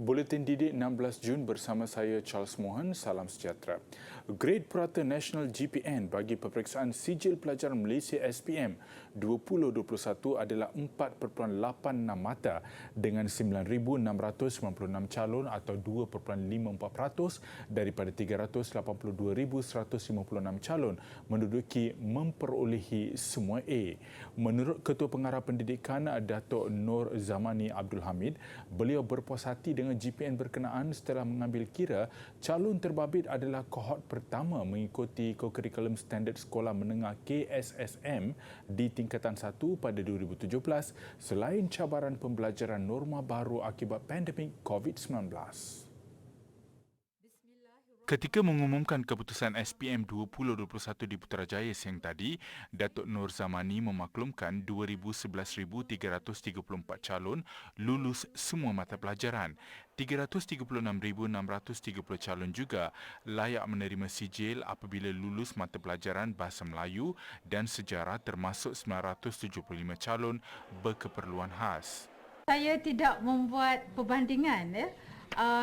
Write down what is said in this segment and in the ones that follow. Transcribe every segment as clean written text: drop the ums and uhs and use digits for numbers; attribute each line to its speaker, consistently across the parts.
Speaker 1: Buletin Didik 16 Jun bersama saya Charles Mohan. Salam sejahtera. Grade Purata Nasional GPN bagi peperiksaan Sijil Pelajaran Malaysia SPM 2021 adalah 4.86 mata dengan 9,696 calon atau 2.54% daripada 382,156 calon menduduki memperolehi semua A. Menurut Ketua Pengarah Pendidikan Datuk Nur Zamani Abdul Hamid, beliau berpuas hati dengan GPN berkenaan setelah mengambil kira calon terbabit adalah kohort pertama mengikuti kurikulum standard sekolah menengah KSSM di tingkatan 1 pada 2017 selain cabaran pembelajaran norma baru akibat pandemik COVID-19. Ketika mengumumkan keputusan SPM 2021 di Putrajaya siang tadi, Datuk Nur Zamani memaklumkan 211,334 calon lulus semua mata pelajaran. 336,630 calon juga layak menerima sijil apabila lulus mata pelajaran Bahasa Melayu dan Sejarah termasuk 975 calon berkeperluan khas.
Speaker 2: Saya tidak membuat perbandingan ya.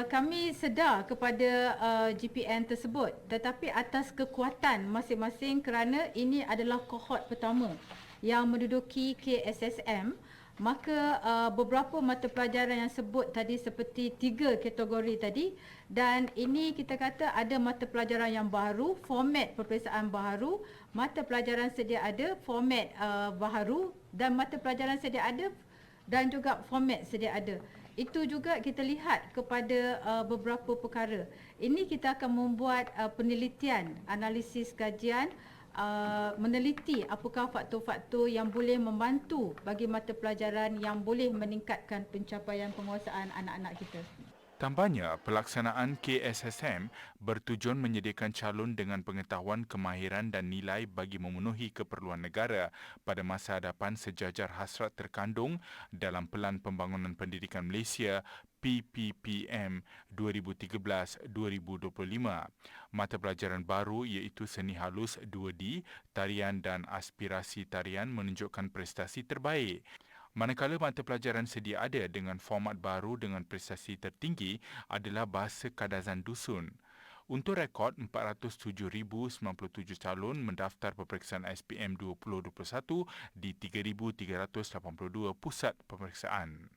Speaker 2: Kami sedar kepada GPN tersebut tetapi atas kekuatan masing-masing kerana ini adalah kohort pertama yang menduduki KSSM, maka beberapa mata pelajaran yang sebut tadi seperti 3 kategori tadi, dan ini kita kata ada mata pelajaran yang baru, format peperiksaan baru, mata pelajaran sedia ada, format baharu, dan mata pelajaran sedia ada dan juga format sedia ada. Itu juga kita lihat kepada beberapa perkara. Ini kita akan membuat penelitian, analisis kajian, meneliti apakah faktor-faktor yang boleh membantu bagi mata pelajaran yang boleh meningkatkan pencapaian penguasaan anak-anak kita.
Speaker 1: Tambahnya, pelaksanaan KSSM bertujuan menyediakan calon dengan pengetahuan, kemahiran dan nilai bagi memenuhi keperluan negara pada masa hadapan sejajar hasrat terkandung dalam Pelan Pembangunan Pendidikan Malaysia PPPM 2013-2025. Mata pelajaran baru iaitu Seni Halus 2D, Tarian dan Aspirasi Tarian menunjukkan prestasi terbaik. Manakala mata pelajaran sedia ada dengan format baru dengan prestasi tertinggi adalah Bahasa Kadazan Dusun. Untuk rekod, 407,097 calon mendaftar peperiksaan SPM 2021 di 3,382 pusat peperiksaan.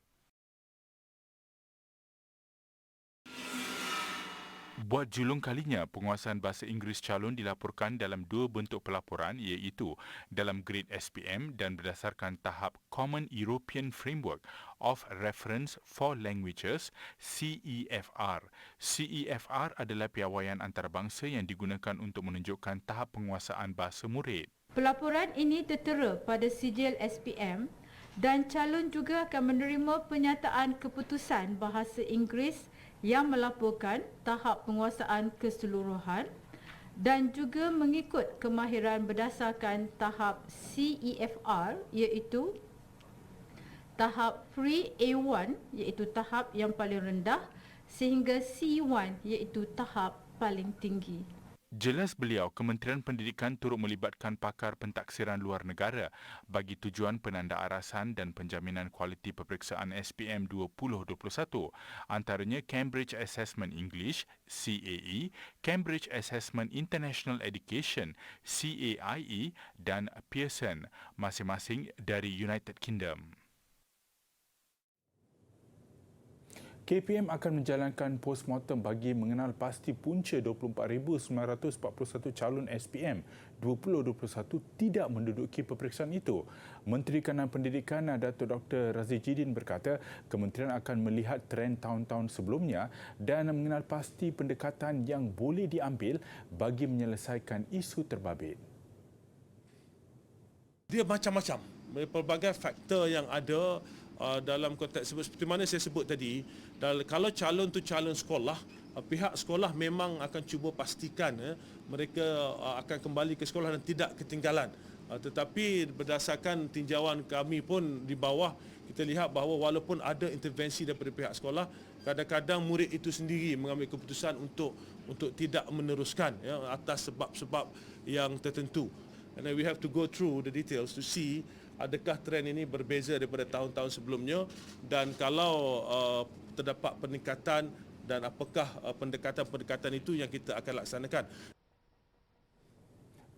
Speaker 1: Buat julung kalinya, penguasaan bahasa Inggeris calon dilaporkan dalam 2 bentuk pelaporan iaitu dalam grade SPM dan berdasarkan tahap Common European Framework of Reference for Languages CEFR. CEFR adalah piawaian antarabangsa yang digunakan untuk menunjukkan tahap penguasaan bahasa murid.
Speaker 2: Pelaporan ini tertera pada sijil SPM dan calon juga akan menerima penyataan keputusan bahasa Inggeris yang melaporkan tahap penguasaan keseluruhan dan juga mengikut kemahiran berdasarkan tahap CEFR iaitu tahap Pre-A1 iaitu tahap yang paling rendah sehingga C1 iaitu tahap paling tinggi.
Speaker 1: Jelas beliau, Kementerian Pendidikan turut melibatkan pakar pentaksiran luar negara bagi tujuan penandaarasan dan penjaminan kualiti peperiksaan SPM 2021, antaranya Cambridge Assessment English CAE, Cambridge Assessment International Education CAIE dan Pearson, masing-masing dari United Kingdom. KPM akan menjalankan postmortem bagi mengenal pasti punca 24,941 calon SPM 2021 tidak menduduki peperiksaan itu. Menteri Kanan Pendidikan Datuk Dr. Razijidin berkata kementerian akan melihat trend tahun-tahun sebelumnya dan mengenal pasti pendekatan yang boleh diambil bagi menyelesaikan isu terbabit.
Speaker 3: Dia macam-macam, pelbagai faktor yang ada dalam konteks sebut seperti mana saya sebut tadi. Kalau calon tu calon sekolah, pihak sekolah memang akan cuba pastikan mereka akan kembali ke sekolah dan tidak ketinggalan. Tetapi berdasarkan tinjauan kami pun di bawah, kita lihat bahawa walaupun ada intervensi daripada pihak sekolah, kadang-kadang murid itu sendiri mengambil keputusan untuk tidak meneruskan atas sebab-sebab yang tertentu. And we have to go through the details to see adakah trend ini berbeza daripada tahun-tahun sebelumnya dan kalau terdapat peningkatan dan apakah pendekatan-pendekatan itu yang kita akan laksanakan.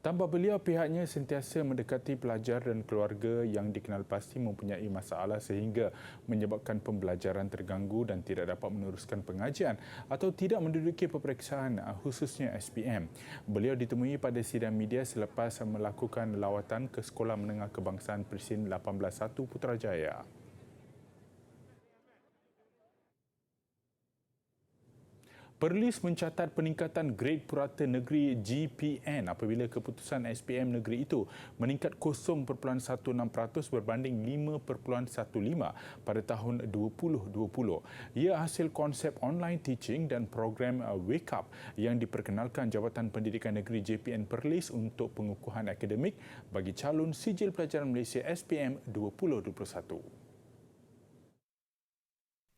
Speaker 1: Tambah beliau, pihaknya sentiasa mendekati pelajar dan keluarga yang dikenal pasti mempunyai masalah sehingga menyebabkan pembelajaran terganggu dan tidak dapat meneruskan pengajian atau tidak menduduki peperiksaan khususnya SPM. Beliau ditemui pada sidang media selepas melakukan lawatan ke Sekolah Menengah Kebangsaan Presin 181 Putrajaya. Perlis mencatat peningkatan grade purata negeri GPN apabila keputusan SPM negeri itu meningkat 0.16% berbanding 5.15 pada tahun 2020. Ia hasil konsep online teaching dan program Wake Up yang diperkenalkan Jabatan Pendidikan Negeri JPN Perlis untuk pengukuhan akademik bagi calon Sijil Pelajaran Malaysia SPM 2021.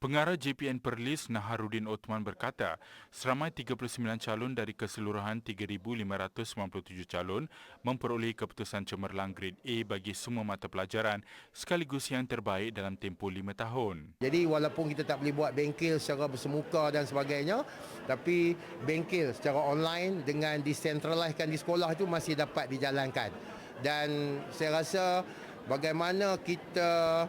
Speaker 1: Pengarah JPN Perlis Naharuddin Othman berkata, seramai 39 calon dari keseluruhan 3,597 calon memperoleh keputusan cemerlang grade A bagi semua mata pelajaran sekaligus yang terbaik dalam tempoh 5 tahun.
Speaker 4: Jadi walaupun kita tak boleh buat bengkel secara bersemuka dan sebagainya, tapi bengkel secara online dengan decentralizekan di sekolah itu masih dapat dijalankan. Dan saya rasa bagaimana kita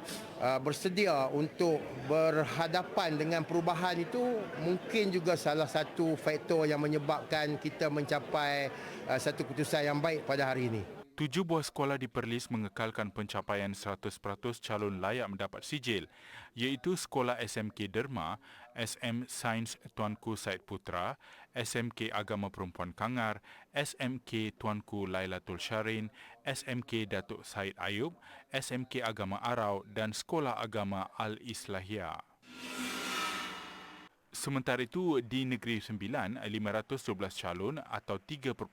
Speaker 4: bersedia untuk berhadapan dengan perubahan itu mungkin juga salah satu faktor yang menyebabkan kita mencapai satu keputusan yang baik pada hari ini.
Speaker 1: 7 buah sekolah di Perlis mengekalkan pencapaian 100% calon layak mendapat sijil, iaitu Sekolah SMK Derma, SM Sains Tuanku Said Putra, SMK Agama Perempuan Kangar, SMK Tuanku Lailatul Syarin, SMK Datuk Said Ayub, SMK Agama Arau dan Sekolah Agama Al-Islahiyah. Sementara itu, di Negeri Sembilan, 512 calon atau 3.52%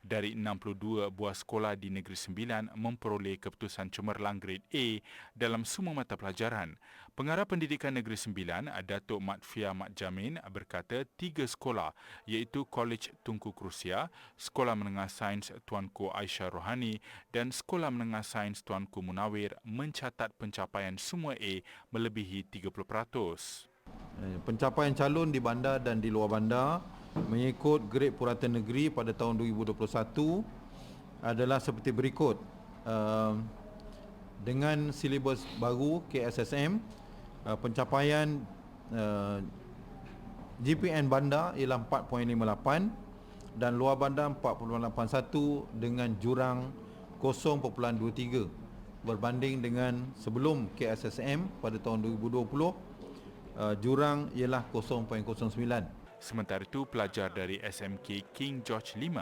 Speaker 1: dari 62 buah sekolah di Negeri Sembilan memperoleh keputusan cemerlang grade A dalam semua mata pelajaran. Pengarah Pendidikan Negeri Sembilan, Datuk Matfia Mat Jamin berkata 3 sekolah iaitu Kolej Tunku Kerusia, Sekolah Menengah Sains Tuanku Aisyah Rohani dan Sekolah Menengah Sains Tuanku Munawir mencatat pencapaian semua A melebihi 30%.
Speaker 5: Pencapaian calon di bandar dan di luar bandar mengikut grade purata negeri pada tahun 2021 adalah seperti berikut. Dengan silibus baru KSSM, pencapaian GPN bandar ialah 4.58 dan luar bandar 4.81 dengan jurang 0.23 berbanding dengan sebelum KSSM pada tahun 2020. Jurang ialah 0.09.
Speaker 1: Sementara itu, pelajar dari SMK King George V,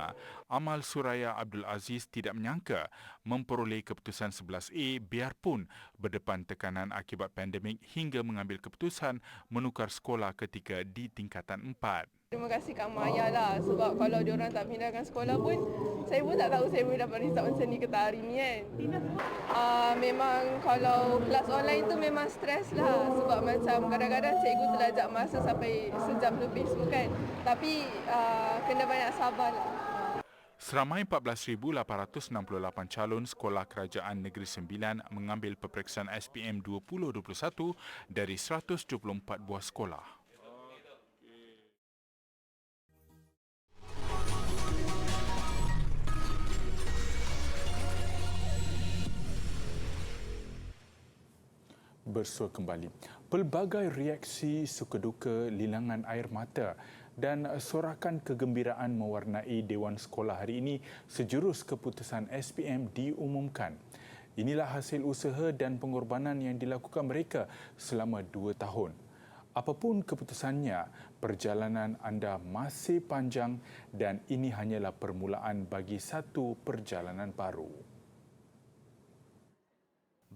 Speaker 1: Amal Suraya Abdul Aziz tidak menyangka memperoleh keputusan 11A biarpun berdepan tekanan akibat pandemik hingga mengambil keputusan menukar sekolah ketika di tingkatan 4.
Speaker 6: Terima kasih Kak Maya lah sebab kalau diorang tak pindahkan sekolah pun saya pun tak tahu saya boleh dapat result macam ni ke tak hari ni kan. Memang kalau kelas online tu memang stres lah sebab macam kadang-kadang cikgu terlajak masa sampai sejam lebih semua kan. Tapi kena banyak sabar lah.
Speaker 1: Seramai 14,868 calon sekolah kerajaan Negeri Sembilan mengambil peperiksaan SPM 2021 dari 174 buah sekolah. Bersua kembali. Pelbagai reaksi suka-duka, lilangan air mata dan sorakan kegembiraan mewarnai Dewan Sekolah hari ini sejurus keputusan SPM diumumkan. Inilah hasil usaha dan pengorbanan yang dilakukan mereka selama 2 tahun. Apapun keputusannya, perjalanan anda masih panjang dan ini hanyalah permulaan bagi satu perjalanan baru.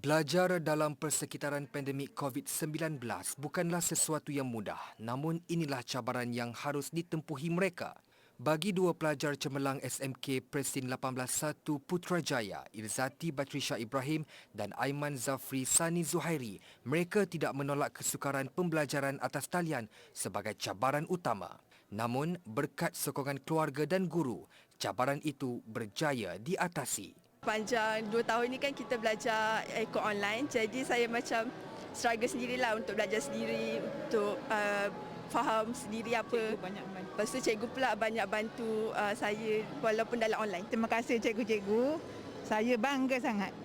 Speaker 7: Belajar dalam persekitaran pandemik COVID-19 bukanlah sesuatu yang mudah, namun inilah cabaran yang harus ditempuhi mereka. Bagi 2 pelajar cemerlang SMK Presin 181 Putrajaya, Irzati Batrisha Ibrahim dan Aiman Zafri Sani Zuhairi, mereka tidak menolak kesukaran pembelajaran atas talian sebagai cabaran utama. Namun, berkat sokongan keluarga dan guru, cabaran itu berjaya diatasi.
Speaker 6: Panjang 2 tahun ni kan kita belajar ikut online, jadi saya macam struggle sendirilah untuk belajar sendiri, untuk faham sendiri apa. Lepas tu cikgu pula banyak bantu saya walaupun dalam online.
Speaker 8: Terima kasih cikgu-cikgu. Saya bangga sangat.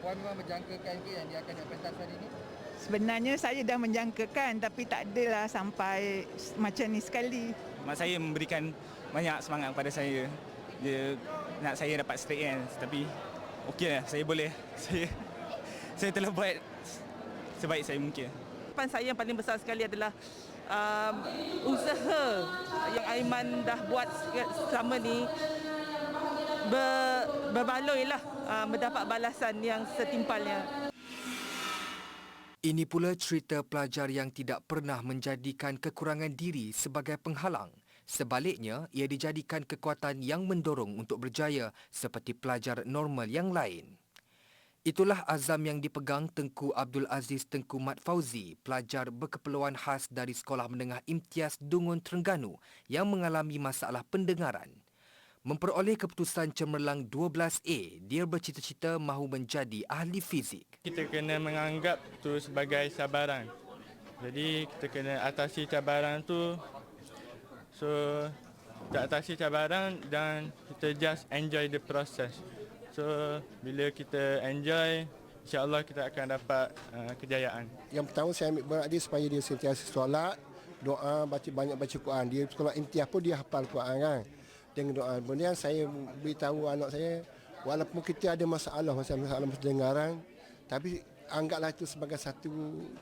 Speaker 7: Puan memang menjangkakan ke yang dia akan dapat pentas hari ini?
Speaker 8: Sebenarnya saya dah menjangkakan tapi tak adalah sampai macam ni sekali.
Speaker 9: Mak saya memberikan banyak semangat kepada saya. Dia nak saya dapat straight kan, tapi okeylah, saya boleh. Saya telah buat sebaik saya mungkin.
Speaker 10: Harapan saya yang paling besar sekali adalah usaha yang Aiman dah buat selama ni berbaloilah mendapat balasan yang setimpalnya.
Speaker 7: Ini pula cerita pelajar yang tidak pernah menjadikan kekurangan diri sebagai penghalang. Sebaliknya, ia dijadikan kekuatan yang mendorong untuk berjaya seperti pelajar normal yang lain. Itulah azam yang dipegang Tengku Abdul Aziz Tengku Mat Fauzi, pelajar berkeperluan khas dari Sekolah Menengah Imtiaz Dungun Terengganu yang mengalami masalah pendengaran. Memperoleh keputusan cemerlang 12A, dia bercita-cita mahu menjadi ahli fizik.
Speaker 9: Kita kena menganggap tu sebagai cabaran. Jadi kita kena atasi cabaran tu. So kita atasi cabaran dan kita just enjoy the process. So bila kita enjoy, insya-Allah kita akan dapat kejayaan.
Speaker 11: Yang pertama saya ambil berat dia supaya dia sentiasa solat, doa, banyak baca Quran. Dia sekolah imtiaz pun dia hafal Quran kan. Dengan doa. Kemudian saya beritahu anak saya, walaupun kita ada masalah pendengaran, tapi anggaplah itu sebagai satu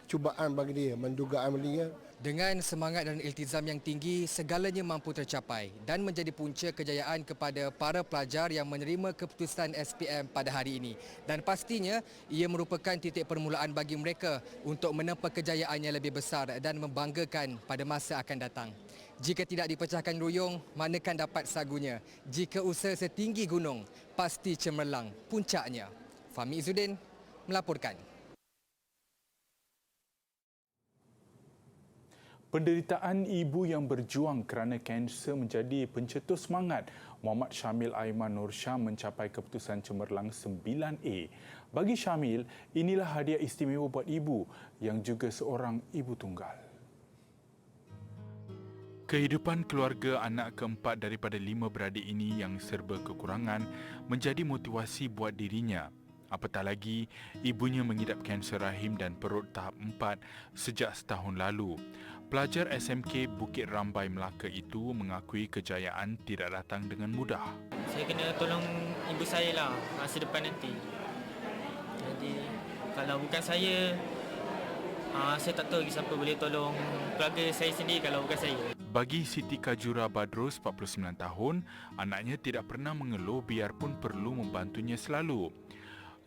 Speaker 11: cubaan bagi dia, mendugaan dia.
Speaker 7: Dengan semangat dan iltizam yang tinggi, segalanya mampu tercapai dan menjadi punca kejayaan kepada para pelajar yang menerima keputusan SPM pada hari ini. Dan pastinya, ia merupakan titik permulaan bagi mereka untuk menempa kejayaan yang lebih besar dan membanggakan pada masa akan datang. Jika tidak dipecahkan ruyung, manakan dapat sagunya. Jika usaha setinggi gunung, pasti cemerlang puncaknya. Fahmi Izzuddin melaporkan.
Speaker 1: Penderitaan ibu yang berjuang kerana kanser menjadi pencetus semangat. Muhammad Syamil Aiman Nur Syam mencapai keputusan cemerlang 9A. Bagi Syamil, inilah hadiah istimewa buat ibu yang juga seorang ibu tunggal. Kehidupan keluarga anak keempat daripada 5 beradik ini yang serba kekurangan menjadi motivasi buat dirinya. Apatah lagi, ibunya mengidap kanser rahim dan perut tahap 4 sejak setahun lalu. Pelajar SMK Bukit Rambai Melaka itu mengakui kejayaan tidak datang dengan mudah.
Speaker 12: Saya kena tolong ibu saya lah masa depan nanti. Jadi kalau bukan saya tak tahu lagi siapa boleh tolong keluarga saya sendiri kalau bukan saya.
Speaker 1: Bagi Siti Kajura Badrus, 49 tahun, anaknya tidak pernah mengeluh biarpun perlu membantunya selalu.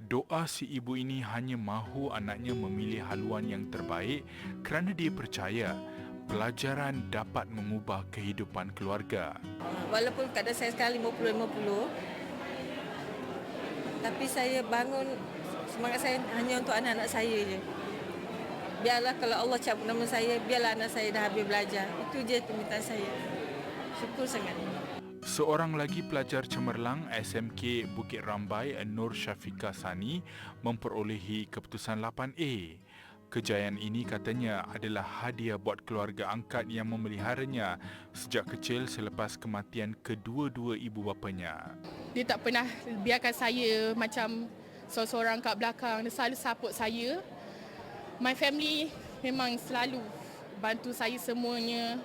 Speaker 1: Doa si ibu ini hanya mahu anaknya memilih haluan yang terbaik kerana dia percaya pelajaran dapat mengubah kehidupan keluarga.
Speaker 13: Walaupun kadar saya sekarang 50-50, tapi saya bangun, semangat saya hanya untuk anak-anak saya je. Biarlah kalau Allah cabut nama saya, biarlah anak saya dah habis belajar. Itu je permintaan saya. Syukur sangat.
Speaker 1: Seorang lagi pelajar cemerlang SMK Bukit Rambai, Nur Syafiqah Sani, memperolehi keputusan 8A. Kejayaan ini katanya adalah hadiah buat keluarga angkat yang memeliharanya sejak kecil selepas kematian kedua-dua ibu bapanya.
Speaker 14: Dia tak pernah biarkan saya macam seorang kat belakang. Dia selalu support saya. My family memang selalu bantu saya semuanya.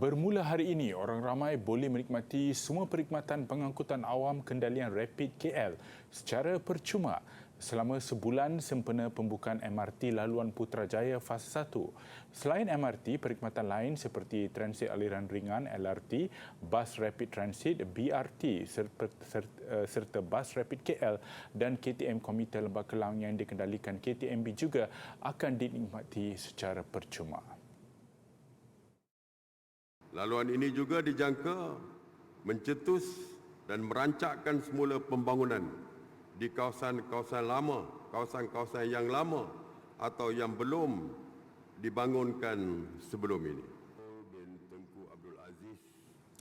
Speaker 1: Bermula hari ini, orang ramai boleh menikmati semua perkhidmatan pengangkutan awam kendalian Rapid KL secara percuma selama sebulan sempena pembukaan MRT laluan Putrajaya Fasa 1. Selain MRT, perkhidmatan lain seperti transit aliran ringan LRT, bas Rapid Transit BRT serta bas Rapid KL dan KTM Komuter Lembah Kelang yang dikendalikan KTMB juga akan dinikmati secara percuma.
Speaker 15: Laluan ini juga dijangka mencetus dan merancakkan semula pembangunan di kawasan-kawasan lama, kawasan-kawasan yang lama atau yang belum dibangunkan sebelum ini.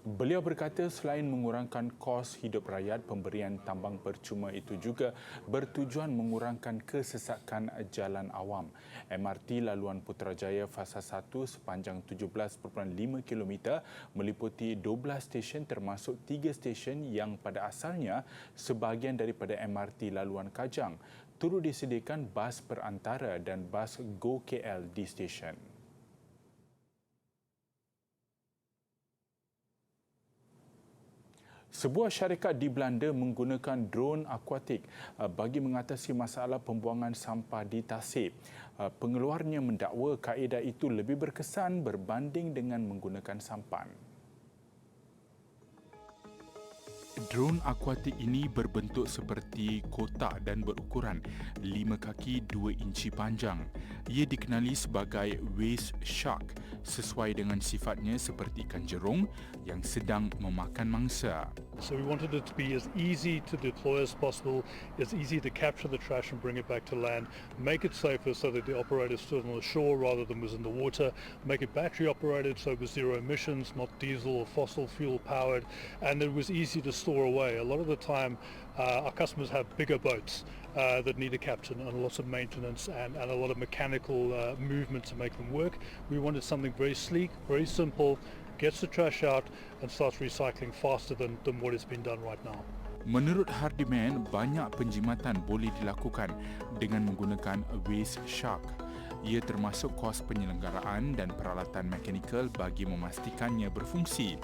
Speaker 1: Beliau berkata selain mengurangkan kos hidup rakyat, pemberian tambang percuma itu juga bertujuan mengurangkan kesesakan jalan awam. MRT laluan Putrajaya Fasa 1 sepanjang 17.5 km meliputi 12 stesen termasuk 3 stesen yang pada asalnya sebahagian daripada MRT laluan Kajang. Turut disediakan bas perantara dan bas Go KL di stesen. Sebuah syarikat di Belanda menggunakan drone akuatik bagi mengatasi masalah pembuangan sampah di tasik. Pengeluarnya mendakwa kaedah itu lebih berkesan berbanding dengan menggunakan sampan. Drone akuatik ini berbentuk seperti kotak dan berukuran 5 kaki 2 inci panjang. Ia dikenali sebagai Waste Shark sesuai dengan sifatnya seperti ikan jerung yang sedang memakan mangsa.
Speaker 16: So we wanted it to be as easy to deploy as possible, as easy to capture the trash and bring it back to land, make it safer so that the operator stood on the shore rather than was in the water, make it battery operated so it was zero emissions, not diesel or fossil fuel powered, and it was easy to store away. A lot of the time our customers have bigger boats that need a captain and lots of maintenance and a lot of mechanical movement to make them work. We wanted something very sleek, very simple, gets the trash out and starts recycling faster than what is being done right now.
Speaker 1: Menurut Hardiman, banyak penjimatan boleh dilakukan dengan menggunakan Waste Shark. Ia termasuk kos penyelenggaraan dan peralatan mekanikal bagi memastikannya berfungsi.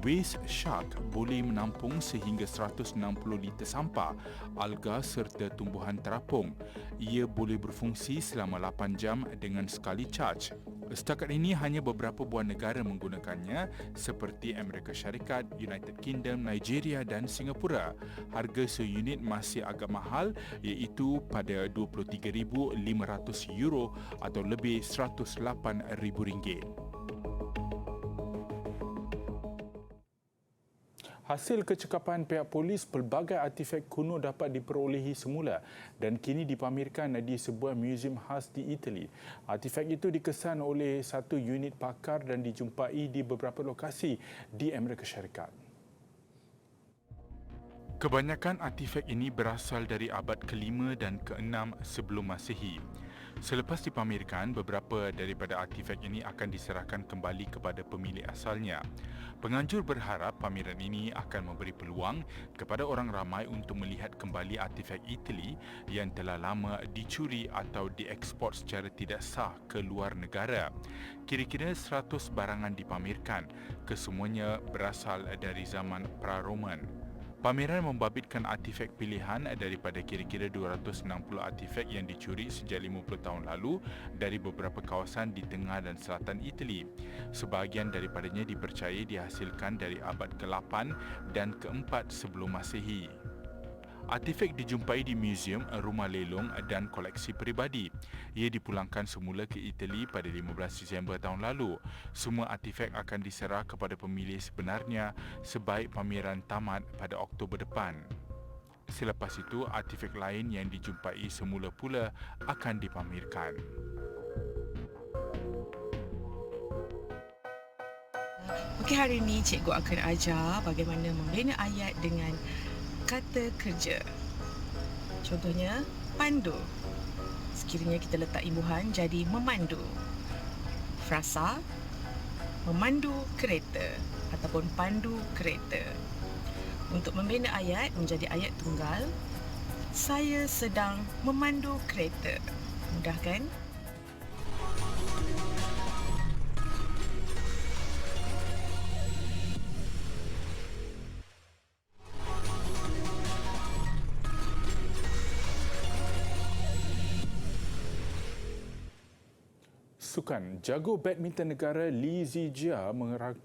Speaker 1: Waste Shark boleh menampung sehingga 160 liter sampah, alga serta tumbuhan terapung. Ia boleh berfungsi selama 8 jam dengan sekali charge. Setakat ini hanya beberapa buah negara menggunakannya seperti Amerika Syarikat, United Kingdom, Nigeria dan Singapura. Harga seunit masih agak mahal iaitu pada €23,500 atau lebih RM108,000. Hasil kecekapan pihak polis, pelbagai artifak kuno dapat diperolehi semula dan kini dipamerkan di sebuah muzium khas di Itali. Artifak itu dikesan oleh satu unit pakar dan dijumpai di beberapa lokasi di Amerika Syarikat. Kebanyakan artifak ini berasal dari abad ke-5 dan ke-6 sebelum Masihi. Selepas dipamerkan, beberapa daripada artifak ini akan diserahkan kembali kepada pemilik asalnya. Penganjur berharap pameran ini akan memberi peluang kepada orang ramai untuk melihat kembali artifak Itali yang telah lama dicuri atau diekspor secara tidak sah ke luar negara. Kira-kira 100 barangan dipamerkan, kesemuanya berasal dari zaman pra-Roman. Pameran membabitkan artifak pilihan daripada kira-kira 260 artifak yang dicuri sejak 50 tahun lalu dari beberapa kawasan di tengah dan selatan Itali. Sebahagian daripadanya dipercayai dihasilkan dari abad ke-8 dan ke-4 sebelum Masihi. Artifak dijumpai di muzium, rumah lelong dan koleksi peribadi. Ia dipulangkan semula ke Itali pada 15 Disember tahun lalu. Semua artifak akan diserah kepada pemilik sebenarnya sebaik pameran tamat pada Oktober depan. Selepas itu, artifak lain yang dijumpai semula pula akan dipamerkan.
Speaker 17: Okey, hari ini cikgu akan ajar bagaimana membina ayat dengan kata kerja. Contohnya, pandu. Sekiranya kita letak imbuhan jadi memandu. Frasa, memandu kereta ataupun pandu kereta. Untuk membina ayat menjadi ayat tunggal, saya sedang memandu kereta. Mudah kan?
Speaker 1: Sukan, jago badminton negara Lee Zijia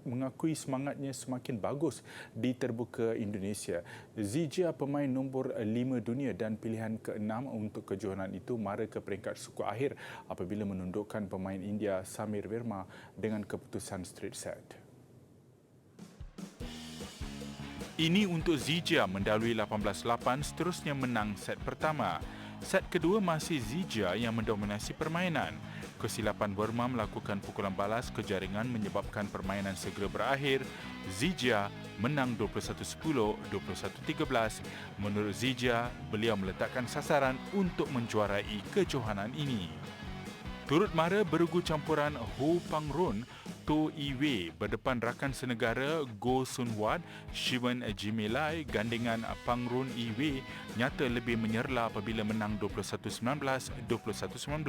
Speaker 1: mengakui semangatnya semakin bagus di terbuka Indonesia. Zijia pemain nombor 5 dunia dan pilihan ke-6 untuk kejohanan itu mara ke peringkat suku akhir apabila menundukkan pemain India Samir Verma dengan keputusan straight set. Ini untuk Zijia mendahului 18-8 seterusnya menang set pertama. Set kedua masih Zijia yang mendominasi permainan. Kesilapan Verma melakukan pukulan balas ke jaringan menyebabkan permainan segera berakhir. Zijia menang 21-10, 21-13. Menurut Zijia, beliau meletakkan sasaran untuk menjuarai kejohanan ini. Turut mara bergu campuran Ho Pangrun, To Iwe berdepan rakan senegara Go Sun Wat, Shivan Jimelai. Gandingan Pangrun Iwe nyata lebih menyerla apabila menang 21-19, 21-19.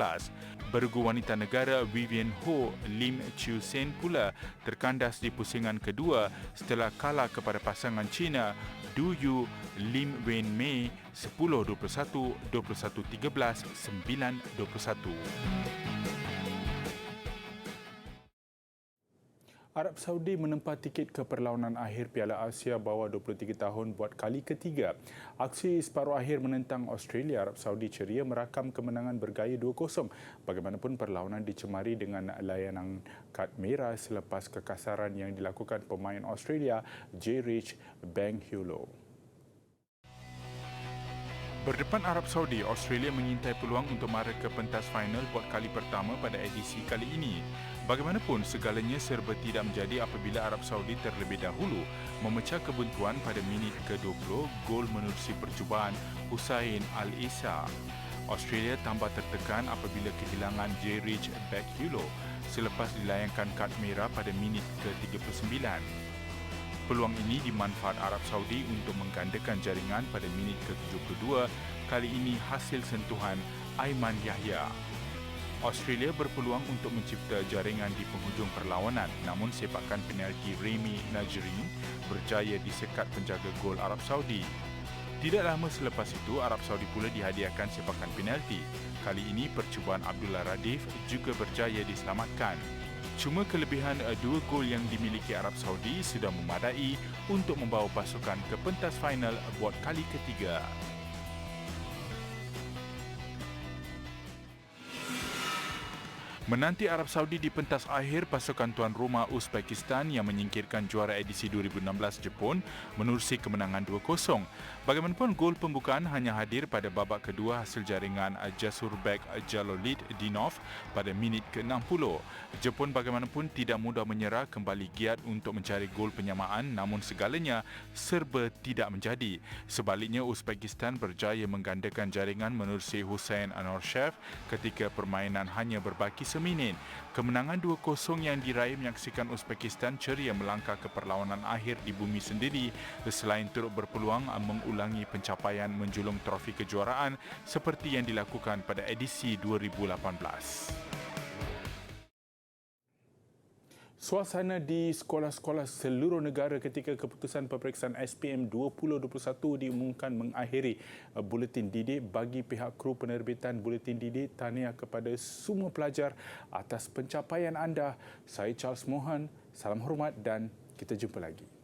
Speaker 1: Bergu wanita negara Vivian Ho, Lim Chiu Sen pula terkandas di pusingan kedua setelah kalah kepada pasangan China Du Yu Lim Wen Mei 10-21, 21-13, 9-21. Arab Saudi menempah tiket ke perlawanan akhir Piala Asia bawah 23 tahun buat kali ketiga. Aksi separuh akhir menentang Australia, Arab Saudi ceria merakam kemenangan bergaya 2-0. Bagaimanapun perlawanan dicemari dengan layanan kad merah selepas kekasaran yang dilakukan pemain Australia, J-Rich Banghulo. Berdepan Arab Saudi, Australia menyintai peluang untuk mara ke pentas final buat kali pertama pada edisi kali ini. Bagaimanapun, segalanya serba tidak menjadi apabila Arab Saudi terlebih dahulu memecah kebuntuan pada minit ke-20 gol menerusi percubaan Hussein Al-Issa. Australia tambah tertekan apabila kehilangan J-Rich Banghulo selepas dilayangkan kad merah pada minit ke-39. Peluang ini dimanfaat Arab Saudi untuk menggandakan jaringan pada minit ke-72, kali ini hasil sentuhan Aiman Yahya. Australia berpeluang untuk mencipta jaringan di penghujung perlawanan, namun sepakan penalti Remy Najrin berjaya disekat penjaga gol Arab Saudi. Tidak lama selepas itu, Arab Saudi pula dihadiahkan sepakan penalti. Kali ini percubaan Abdullah Radif juga berjaya diselamatkan. Cuma kelebihan 2 gol yang dimiliki Arab Saudi sudah memadai untuk membawa pasukan ke pentas final buat kali ketiga. Menanti Arab Saudi di pentas akhir, pasukan tuan rumah Uzbekistan yang menyingkirkan juara edisi 2016 Jepun menerusi kemenangan 2-0. Bagaimanapun, gol pembukaan hanya hadir pada babak kedua hasil jaringan Jasurbek Jalolid Dinov pada minit ke-60. Jepun bagaimanapun tidak mudah menyerah, kembali giat untuk mencari gol penyamaan, namun segalanya serba tidak menjadi. Sebaliknya, Uzbekistan berjaya menggandakan jaringan menerusi Hussein Anorshev ketika permainan hanya berbaki seminit. Kemenangan 2-0 yang diraih menyaksikan Uzbekistan ceria melangkah ke perlawanan akhir di bumi sendiri selain turut berpeluang mengulangi pencapaian menjulung trofi kejuaraan seperti yang dilakukan pada edisi 2018. Suasana di sekolah-sekolah seluruh negara ketika keputusan peperiksaan SPM 2021 diumumkan mengakhiri buletin didik. Bagi pihak kru penerbitan buletin didik, tahniah kepada semua pelajar atas pencapaian anda. Saya Charles Mohan, salam hormat dan kita jumpa lagi.